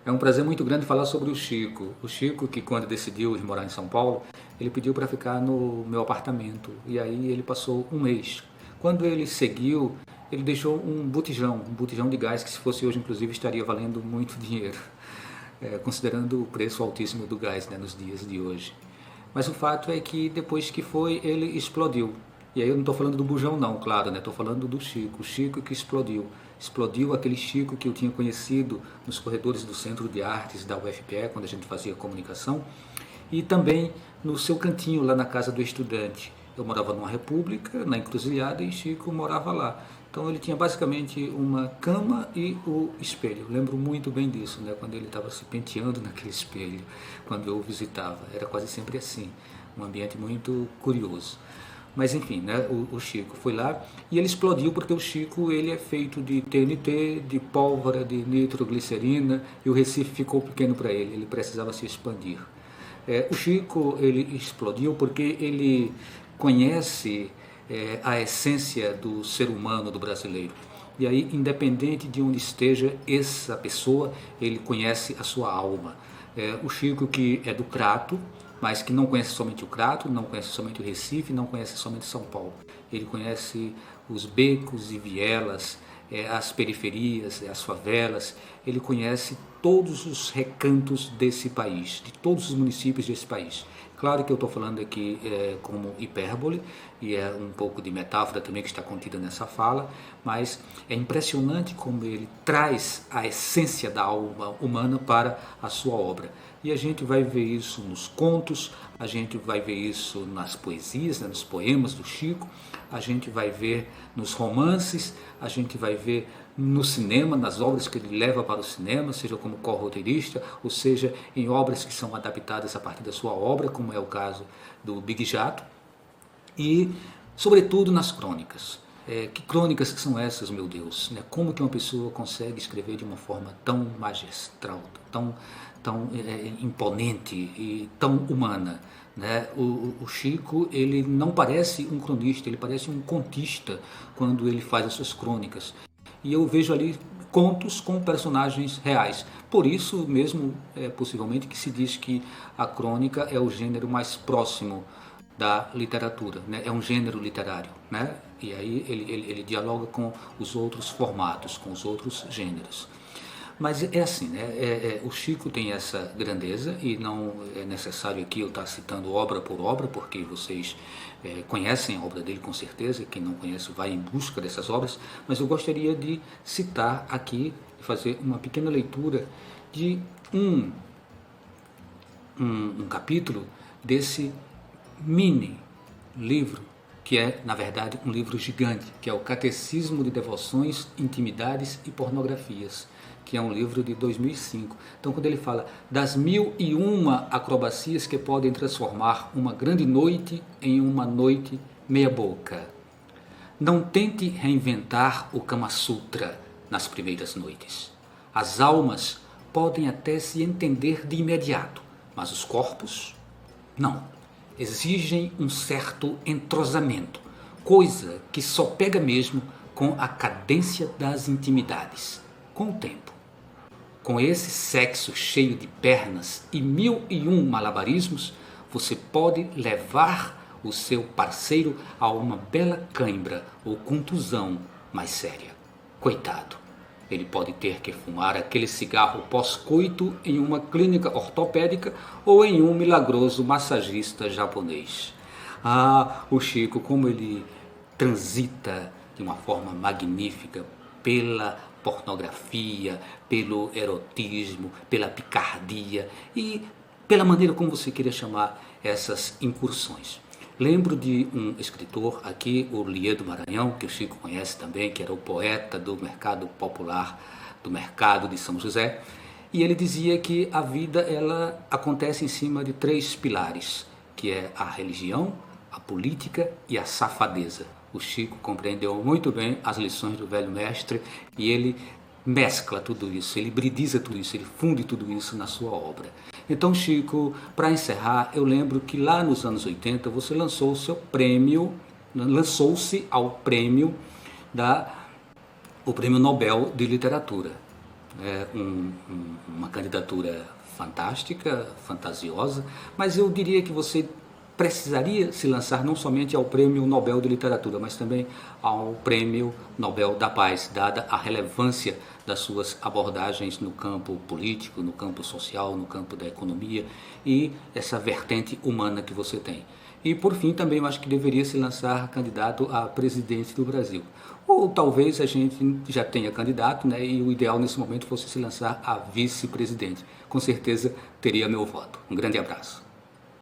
É um prazer muito grande falar sobre o Chico. O Chico, que quando decidiu ir morar em São Paulo, ele pediu para ficar no meu apartamento. E aí ele passou um mês. Quando ele seguiu, ele deixou um botijão de gás que se fosse hoje, inclusive, estaria valendo muito dinheiro, considerando o preço altíssimo do gás, né, nos dias de hoje. Mas o fato é que depois que foi, ele explodiu. E aí eu não estou falando do bujão não, claro, né? Estou falando do Chico, o Chico que explodiu. Explodiu aquele Chico que eu tinha conhecido nos corredores do Centro de Artes da UFPE, quando a gente fazia comunicação, e também no seu cantinho lá na casa do estudante. Eu morava numa república, na encruzilhada, e Chico morava lá. Então ele tinha basicamente uma cama e o espelho. Eu lembro muito bem disso, né? Quando ele estava se penteando naquele espelho, quando eu o visitava. Era quase sempre assim, um ambiente muito curioso. Mas enfim, né, o Chico foi lá e ele explodiu porque o Chico ele é feito de TNT, de pólvora, de nitroglicerina, e o Recife ficou pequeno para ele precisava se expandir. O Chico ele explodiu porque ele conhece a essência do ser humano do brasileiro. E aí, independente de onde esteja essa pessoa, ele conhece a sua alma. O Chico, que é do Crato, mas que não conhece somente o Crato, não conhece somente o Recife, não conhece somente São Paulo. Ele conhece os becos e vielas, as periferias, as favelas. Ele conhece todos os recantos desse país, de todos os municípios desse país. Claro que eu estou falando aqui como hipérbole, e é um pouco de metáfora também que está contida nessa fala, mas é impressionante como ele traz a essência da alma humana para a sua obra. E a gente vai ver isso nos contos, a gente vai ver isso nas poesias, né, nos poemas do Chico, a gente vai ver nos romances, a gente vai ver no cinema, nas obras que ele leva para o cinema, seja como co-roteirista, ou seja em obras que são adaptadas a partir da sua obra, como é o caso do Big Jato, e sobretudo nas crônicas. Que crônicas que são essas, meu Deus? Né? Como que uma pessoa consegue escrever de uma forma tão magistral, tão imponente e tão humana? Né? O Chico ele não parece um cronista, ele parece um contista quando ele faz as suas crônicas. E eu vejo ali contos com personagens reais. Por isso mesmo, possivelmente, que se diz que a crônica é o gênero mais próximo da literatura, né? É um gênero literário, né? E aí ele dialoga com os outros formatos, com os outros gêneros. Mas é assim, né? O Chico tem essa grandeza e não é necessário aqui eu estar citando obra por obra, porque vocês conhecem a obra dele com certeza, quem não conhece vai em busca dessas obras, mas eu gostaria de citar aqui, fazer uma pequena leitura de um capítulo desse mini livro, que é, na verdade, um livro gigante, que é o Catecismo de Devoções, Intimidades e Pornografias, que é um livro de 2005. Então, quando ele fala das 1001 acrobacias que podem transformar uma grande noite em uma noite meia boca. Não tente reinventar o Kama Sutra nas primeiras noites. As almas podem até se entender de imediato, mas os corpos, não. Exigem um certo entrosamento, coisa que só pega mesmo com a cadência das intimidades, com o tempo. Com esse sexo cheio de pernas e 1001 malabarismos, você pode levar o seu parceiro a uma bela cãibra ou contusão mais séria. Coitado, ele pode ter que fumar aquele cigarro pós-coito em uma clínica ortopédica ou em um milagroso massagista japonês. O Chico, como ele transita de uma forma magnífica pela pornografia, pelo erotismo, pela picardia e pela maneira como você queira chamar essas incursões. Lembro de um escritor aqui, o Liedo Maranhão, que o Chico conhece também, que era o poeta do mercado popular, do mercado de São José, e ele dizia que a vida ela acontece em cima de 3 pilares, que é a religião, a política e a safadeza. O Chico compreendeu muito bem as lições do velho mestre e ele mescla tudo isso, ele hibridiza tudo isso, ele funde tudo isso na sua obra. Então, Chico, para encerrar, eu lembro que lá nos anos 80 você lançou o seu prêmio, lançou-se ao prêmio o Prêmio Nobel de Literatura. uma candidatura fantástica, fantasiosa, mas eu diria que você precisaria se lançar não somente ao Prêmio Nobel de Literatura, mas também ao Prêmio Nobel da Paz, dada a relevância das suas abordagens no campo político, no campo social, no campo da economia e essa vertente humana que você tem. E por fim também eu acho que deveria se lançar candidato a presidente do Brasil. Ou talvez a gente já tenha candidato, né, e o ideal nesse momento fosse se lançar a vice-presidente. Com certeza teria meu voto. Um grande abraço.